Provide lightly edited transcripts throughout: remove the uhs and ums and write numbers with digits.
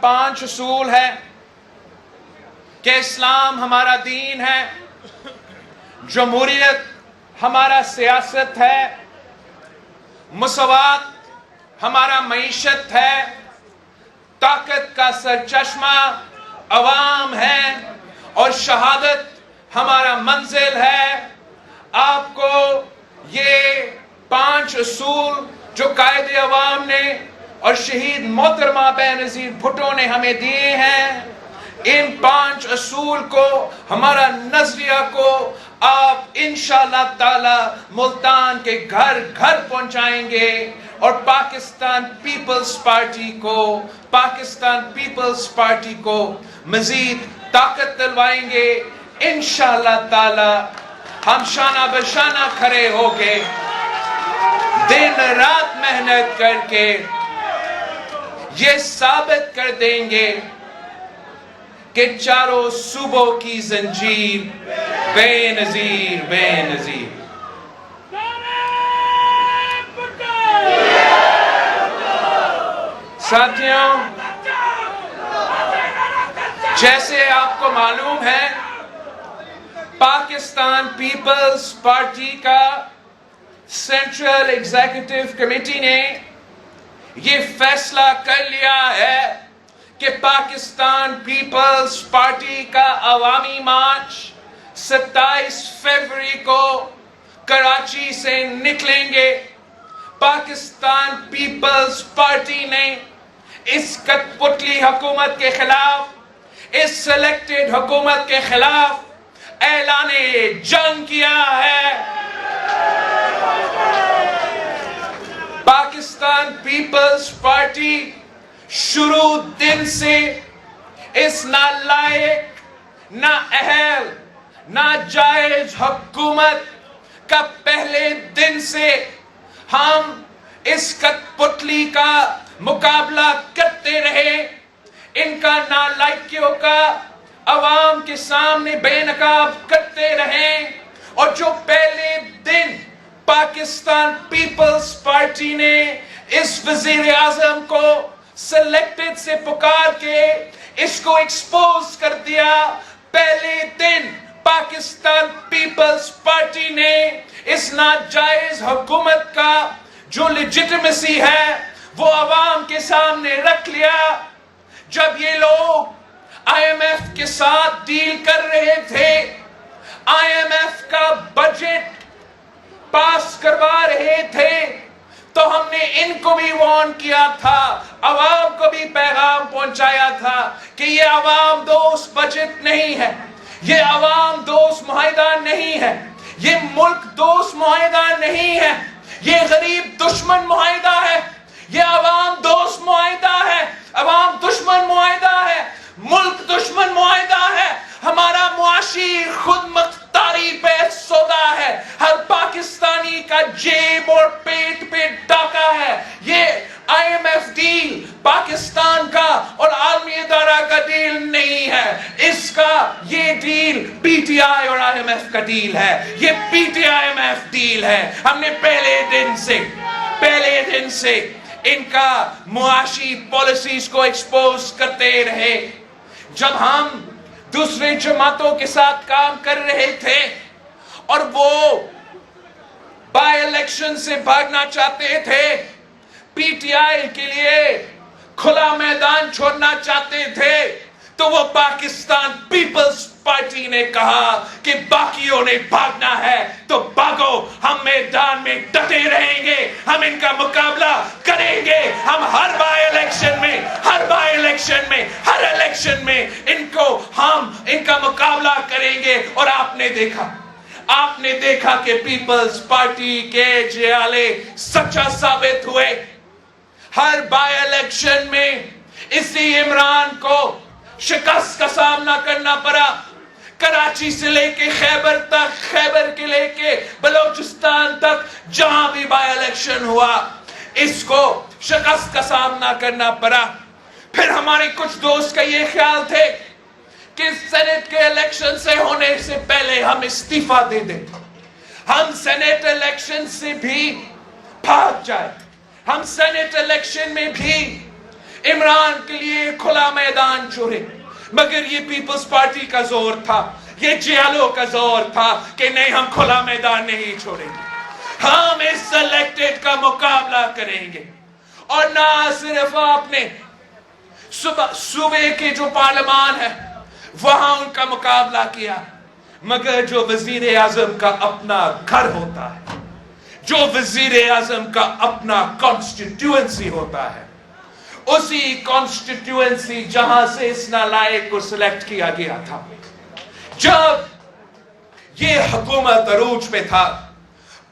5 اصول ہے کہ اسلام ہمارا دین ہے، جمہوریت ہمارا سیاست ہے، مساوات ہمارا معیشت ہے، طاقت کا سرچشمہ عوام ہے اور شہادت ہمارا منزل ہے۔ آپ کو یہ 5 اصول جو قائد عوام نے اور شہید محترمہ بینظیر بھٹو نے ہمیں دیے ہیں، ان 5 اصول کو، ہمارا نظریہ کو آپ انشاءاللہ تعالی ملتان کے گھر گھر پہنچائیں گے اور پاکستان پیپلز پارٹی کو مزید طاقت دلوائیں گے۔ انشاءاللہ تعالی ہم شانہ بشانہ کھڑے ہو کے دن رات محنت کر کے یہ ثابت کر دیں گے کہ چاروں صوبوں کی زنجیر بے نظیر۔ ساتھیوں، جیسے آپ کو معلوم ہے، پاکستان پیپلز پارٹی کا سینٹرل ایگزیکٹو کمیٹی نے یہ فیصلہ کر لیا ہے کہ پاکستان پیپلز پارٹی کا عوامی مارچ 27 فروری کو کراچی سے نکلیں گے۔ پاکستان پیپلز پارٹی نے اس کٹ پتلی حکومت کے خلاف، اس سلیکٹڈ حکومت کے خلاف اعلان جنگ کیا ہے۔ پاکستان پیپلز پارٹی شروع دن سے اس نالائق، نااہل، ناجائز حکومت کا پہلے دن سے ہم اس کٹ پتلی کا مقابلہ کرتے رہے، ان کا نالائکیوں کا عوام کے سامنے بے نقاب کرتے رہے، اور جو پہلے دن پاکستان پیپلز پارٹی نے اس وزیر اعظم کو سلیکٹڈ سے پکار کے اس کو ایکسپوز کر دیا، پہلے دن پاکستان پیپلز پارٹی نے اس ناجائز حکومت کا جو لیجٹمیسی ہے وہ عوام کے سامنے رکھ لیا۔ جب یہ لوگ آئی ایم ایف کے ساتھ ڈیل کر رہے تھے، آئی ایم ایف کا بجٹ پاس کروا رہے تھے، تو ہم نے ان کو بھی وارن کیا تھا، عوام کو بھی پیغام پہنچایا تھا کہ یہ عوام دوست بجٹ نہیں ہے، یہ عوام دوست معاہدہ نہیں ہے، یہ ملک دوست معاہدہ نہیں ہے، یہ غریب دشمن معاہدہ ہے، یہ عوام دوست معاہدہ ہے، عوام دشمن معاہدہ ہے، ملک دشمن معاہدہ ہے، ہمارا معاشی خود مختاری پہ سودا ہے، ہر پاکستانی کا جیب اور پیٹ پہ ڈاکہ ہے۔ یہ I M F deal Pakistan کا اور عالمی ادارہ کا ڈیل نہیں ہے، اس کا یہ ڈیل پی ٹی آئی اور آئی ایم ایف کا ڈیل ہے، یہ P T I M F deal ہے۔ ہم نے پہلے دن سے ان کا معاشی پالیسیز کو ایکسپوز کرتے رہے۔ جب ہم دوسرے جماعتوں کے ساتھ کام کر رہے تھے اور وہ بائی الیکشن سے بھاگنا چاہتے تھے، پی ٹی آئی کے لیے کھلا میدان چھوڑنا چاہتے تھے، تو وہ پاکستان پیپلز پارٹی نے کہا کہ باقیوں نے بھاگنا ہے تو بھاگو، ہم میدان میں ڈٹے رہیں گے، ہم ان کا مقابلہ کریں گے، ہم ہر الیکشن میں ان کا مقابلہ کریں گے۔ اور آپ نے دیکھا کہ پیپلز پارٹی کے جیالے سچا ثابت ہوئے۔ ہر بائی الیکشن میں اسی عمران کو شکست کا سامنا کرنا پڑا، کراچی سے لے کے خیبر تک، خیبر کے لے کے بلوچستان تک، جہاں بھی بائی الیکشن ہوا اس کو شکست کا سامنا کرنا پڑا۔ پھر ہمارے کچھ دوست کا یہ خیال تھے کہ سینٹ کے الیکشن سے ہونے سے پہلے ہم استعفیٰ دے دیں، ہم سینٹ الیکشن سے بھی بھاگ جائیں، ہم سینٹ الیکشن میں بھی عمران کے لیے کھلا میدان چھوڑے، مگر یہ پیپلز پارٹی کا زور تھا، یہ جیالو کا زور تھا کہ نہیں، ہم کھلا میدان نہیں چھوڑیں گے، ہم اس سلیکٹڈ کا مقابلہ کریں گے۔ اور نہ صرف آپ نے صوبے کے جو پارلیمان ہے وہاں ان کا مقابلہ کیا، مگر جو وزیر اعظم کا اپنا گھر ہوتا ہے، جو وزیر اعظم کا اپنا کانسٹیٹیوئنسی ہوتا ہے، اسی کانسٹیٹیوئنسی جہاں سے اس نالائق کو سلیکٹ کیا گیا تھا، جب یہ حکومت عروج پہ تھا،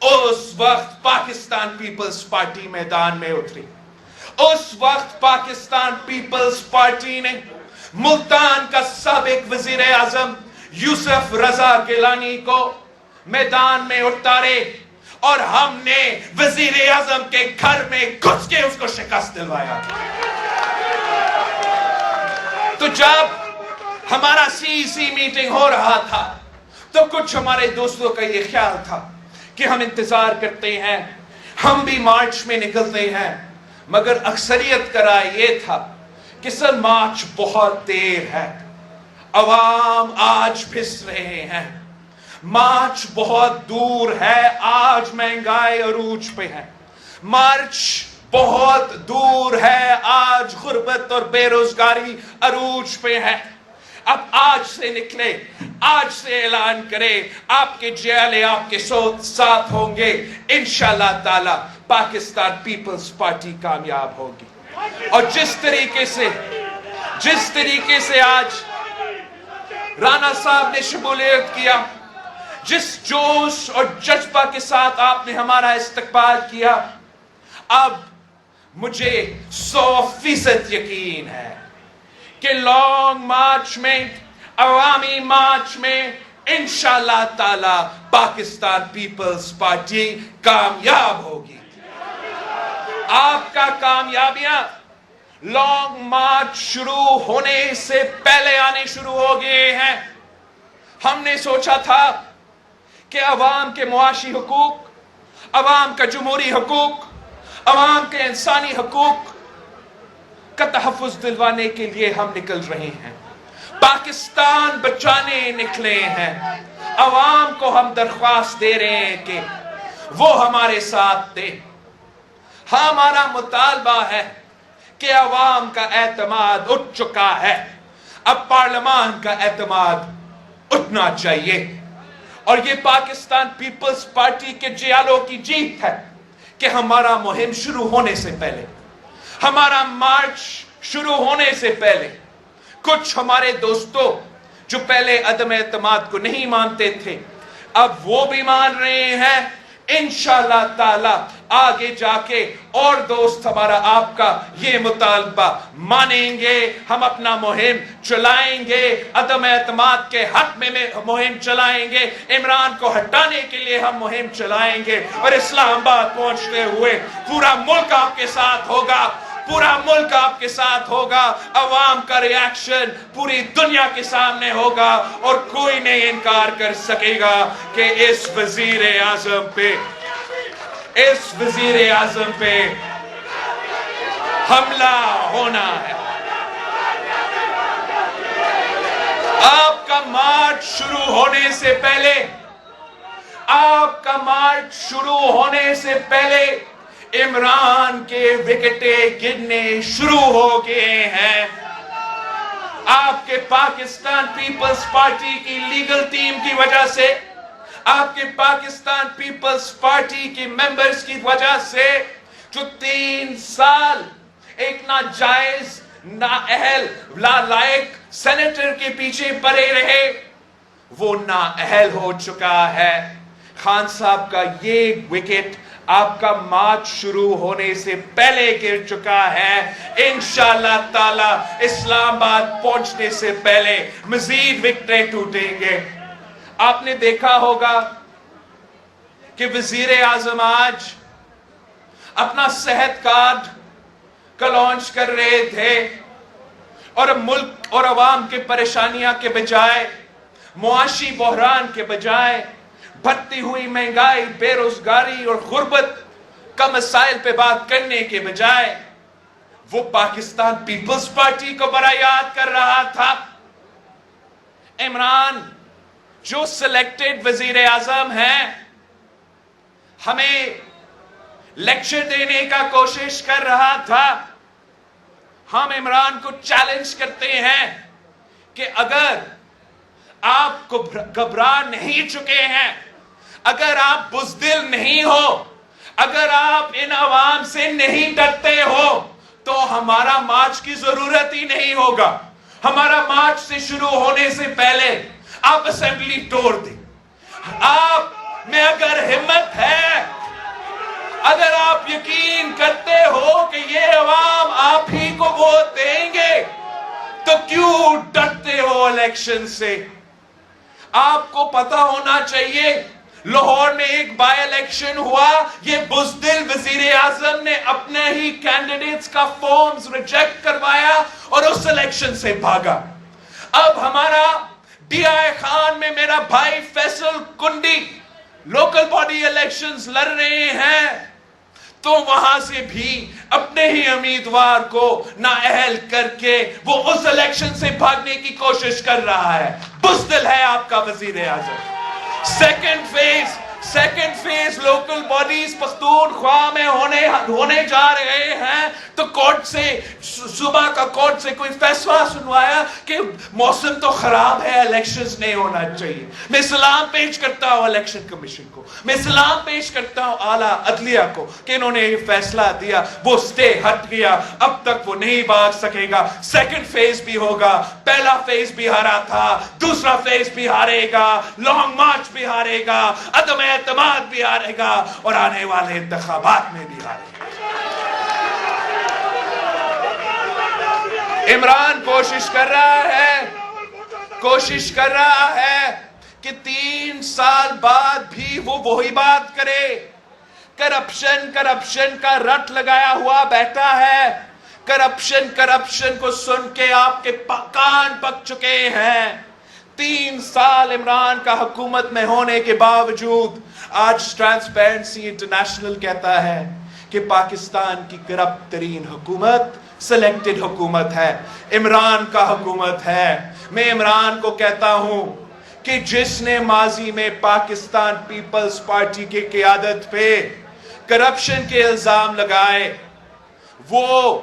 اس وقت پاکستان پیپلز پارٹی میدان میں اتری۔ اس وقت پاکستان پیپلز پارٹی نے ملتان کا سابق وزیر اعظم یوسف رضا گیلانی کو میدان میں اتارے، اور ہم نے وزیر اعظم کے گھر میں گھس کے اس کو شکست دلوایا۔ تو جب ہمارا سی میٹنگ ہو رہا تھا تو کچھ ہمارے دوستوں کا یہ خیال تھا کہ ہم انتظار کرتے ہیں، ہم بھی مارچ میں نکلتے ہیں، مگر اکثریت کا رائے یہ تھا کہ سر مارچ بہت دیر ہے، عوام آج پھس رہے ہیں، مارچ بہت دور ہے، آج مہنگائی عروج پہ ہے، مارچ بہت دور ہے، آج غربت اور بے روزگاری عروج پہ ہے۔ اب آج سے نکلے، آج سے اعلان کرے، آپ کے جیالے آپ کے ساتھ ہوں گے، انشاءاللہ تعالی پاکستان پیپلز پارٹی کامیاب ہوگی۔ اور جس طریقے سے آج رانا صاحب نے شمولیت کیا، جس جوش اور جذبہ کے ساتھ آپ نے ہمارا استقبال کیا، اب مجھے 100% یقین ہے کہ لانگ مارچ میں، عوامی مارچ میں انشاءاللہ تعالی پاکستان پیپلز پارٹی کامیاب ہوگی۔ آپ کا کامیابیاں لانگ مارچ شروع ہونے سے پہلے آنے شروع ہو گئے ہیں۔ ہم نے سوچا تھا کہ عوام کے معاشی حقوق، عوام کا جمہوری حقوق، عوام کے انسانی حقوق کا تحفظ دلوانے کے لیے ہم نکل رہے ہیں، پاکستان بچانے نکلے ہیں۔ عوام کو ہم درخواست دے رہے ہیں کہ وہ ہمارے ساتھ دے۔ ہمارا مطالبہ ہے کہ عوام کا اعتماد اٹھ چکا ہے، اب پارلیمان کا اعتماد اٹھنا چاہیے، اور یہ پاکستان پیپلز پارٹی کے جیالوں کی جیت ہے کہ ہمارا مہم شروع ہونے سے پہلے، ہمارا مارچ شروع ہونے سے پہلے، کچھ ہمارے دوستوں جو پہلے عدم اعتماد کو نہیں مانتے تھے، اب وہ بھی مان رہے ہیں۔ انشاءاللہ تعالی آگے جا کے اور دوست ہمارا آپ کا یہ مطالبہ مانیں گے، ہم اپنا مہم چلائیں گے، عدم اعتماد کے حق میں مہم چلائیں گے، عمران کو ہٹانے کے لیے ہم مہم چلائیں گے، اور اسلام آباد پہنچتے ہوئے پورا ملک آپ کے ساتھ ہوگا، پورا ملک آپ کے ساتھ ہوگا، عوام کا ریاکشن پوری دنیا کے سامنے ہوگا، اور کوئی نہیں انکار کر سکے گا کہ اس وزیر اعظم پہ حملہ ہونا ہے۔ آپ کا مارچ شروع ہونے سے پہلے عمران کے وکٹیں گرنے شروع ہو گئے ہیں۔ آپ کے پاکستان پیپلز پارٹی کی لیگل ٹیم کی وجہ سے، آپ کے پاکستان پیپلز پارٹی کے ممبرز کی وجہ سے، جو 3 سال ایک ناجائز، نااہل، نالائق سینیٹر کے پیچھے پڑے رہے، وہ نااہل ہو چکا ہے۔ خان صاحب کا یہ وکٹ آپ کا مارچ شروع ہونے سے پہلے گر چکا ہے۔ انشاءاللہ تعالی اسلام آباد پہنچنے سے پہلے مزید وکٹیں ٹوٹیں گے۔ آپ نے دیکھا ہوگا کہ وزیر اعظم آج اپنا صحت کارڈ کا لانچ کر رہے تھے، اور ملک اور عوام کے پریشانیاں کے بجائے، معاشی بحران کے بجائے، بڑھتی ہوئی مہنگائی، بے روزگاری اور غربت کا مسائل پہ بات کرنے کے بجائے، وہ پاکستان پیپلز پارٹی کو بڑا یاد کر رہا تھا. عمران جو سلیکٹڈ وزیر اعظم ہیں ہمیں لیکچر دینے کا کوشش کر رہا تھا. ہم عمران کو چیلنج کرتے ہیں کہ اگر آپ گھبرا نہیں چکے ہیں, اگر آپ بزدل نہیں ہو, اگر آپ ان عوام سے نہیں ڈرتے ہو تو ہمارا مارچ کی ضرورت ہی نہیں ہوگا. ہمارا مارچ سے شروع ہونے سے پہلے آپ اسمبلی توڑ دیں. آپ میں اگر ہمت ہے, اگر آپ یقین کرتے ہو کہ یہ عوام آپ ہی کو ووٹ دیں گے تو کیوں ڈرتے ہو الیکشن سے؟ آپ کو پتا ہونا چاہیے لاہور میں ایک بائی الیکشن ہوا, یہ بزدل وزیر اعظم نے اپنے ہی کینڈیڈیٹس کا فارمز ریجیکٹ کروایا اور اس الیکشن سے بھاگا. اب ہمارا ڈی آئی خان میں میرا بھائی فیصل کنڈی لوکل باڈی الیکشنز لڑ رہے ہیں تو وہاں سے بھی اپنے ہی امیدوار کو نااہل کر کے وہ اس الیکشن سے بھاگنے کی کوشش کر رہا ہے. بزدل ہے آپ کا وزیر اعظم. Second phase local bodies Pakhtunkhwa میں ہونے جا رہے ہیں تو کورٹ سے صبح کا کورٹ سے کوئی فیصلہ سنوایا کہ موسم تو خراب ہے, الیکشنز نہیں ہونا چاہیے. میں سلام پیش کرتا ہوں الیکشن کمیشن کو, میں سلام پیش کرتا ہوں اعلیٰ عدلیہ کو کہ انہوں نے یہ فیصلہ دیا, وہ سٹے ہٹ گیا, اب تک وہ نہیں بھاگ سکے گا. سیکنڈ فیز بھی ہوگا, پہلا فیز بھی ہارا تھا, دوسرا فیز بھی ہارے گا, لانگ مارچ بھی ہارے گا, عدم اعتماد بھی ہارے گا اور آنے والے انتخابات میں بھی ہارے گا. عمران کوشش کر رہا ہے کہ 3 سال بعد بھی وہ وہی بات کرے. کرپشن کا رٹ لگایا ہوا بیٹھا ہے. کرپشن کو سن کے آپ کے کان پک چکے ہیں. 3 سال عمران کا حکومت میں ہونے کے باوجود آج ٹرانسپیرنسی انٹرنیشنل کہتا ہے کہ پاکستان کی کرپٹ ترین حکومت سلیکٹڈ حکومت ہے, عمران کا حکومت ہے. میں عمران کو کہتا ہوں کہ جس نے ماضی میں پاکستان پیپلز پارٹی کی قیادت پہ کرپشن کے الزام لگائے, وہ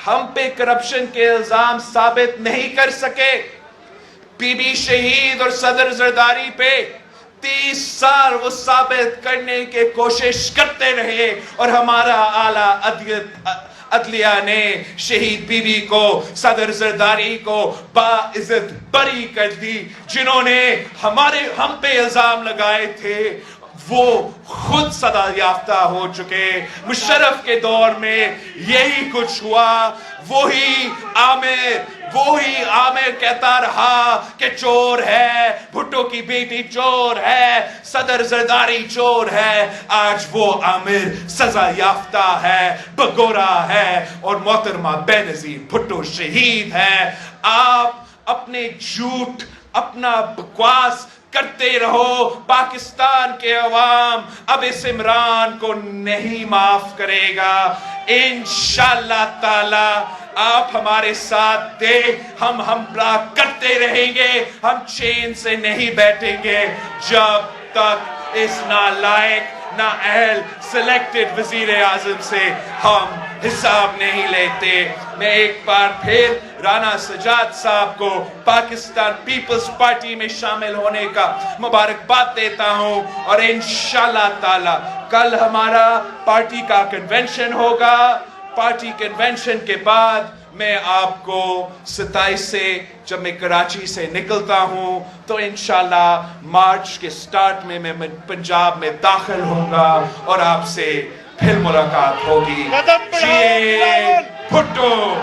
ہم پہ کرپشن کے الزام ثابت نہیں کر سکے. بی بی شہید اور صدر زرداری پہ 30 سال وہ ثابت کرنے کی کوشش کرتے رہے اور ہمارا اعلیٰ عدلیہ نے شہید بی بی کو, صدر زرداری کو باعزت بری کر دی. جنہوں نے ہم پہ الزام لگائے تھے وہ خود سزا یافتہ ہو چکے. مشرف کے دور میں یہی کچھ ہوا. وہی عامر کہتا رہا کہ چور ہے, بھٹو کی بیٹی چور ہے, صدر زرداری چور ہے. آج وہ عامر سزا یافتہ ہے, بگورا ہے اور محترمہ بینظیر بھٹو شہید ہے. آپ اپنے جھوٹ, اپنا بکواس کرتے رہو. پاکستان کے عوام اب اس عمران کو نہیں معاف کرے گا. انشاءاللہ تعالی آپ ہمارے ساتھ دے, ہم حملہ کرتے رہیں گے. ہم چین سے نہیں بیٹھیں گے جب تک اس نالائق نااہل سلیکٹڈ وزیر اعظم سے ہم حساب نہیں لیتے. میں ایک بار پھر رانا سجاد صاحب کو پاکستان پیپلز پارٹی میں شامل ہونے کا مبارکباد دیتا ہوں اور انشاءاللہ تعالی کل ہمارا پارٹی کا کنونشن ہوگا. پارٹی کنونشن کے بعد میں آپ کو 27 سے جب میں کراچی سے نکلتا ہوں تو انشاءاللہ مارچ کے سٹارٹ میں پنجاب میں داخل ہوں گا اور آپ سے پھر ملاقات ہوگی. بھٹو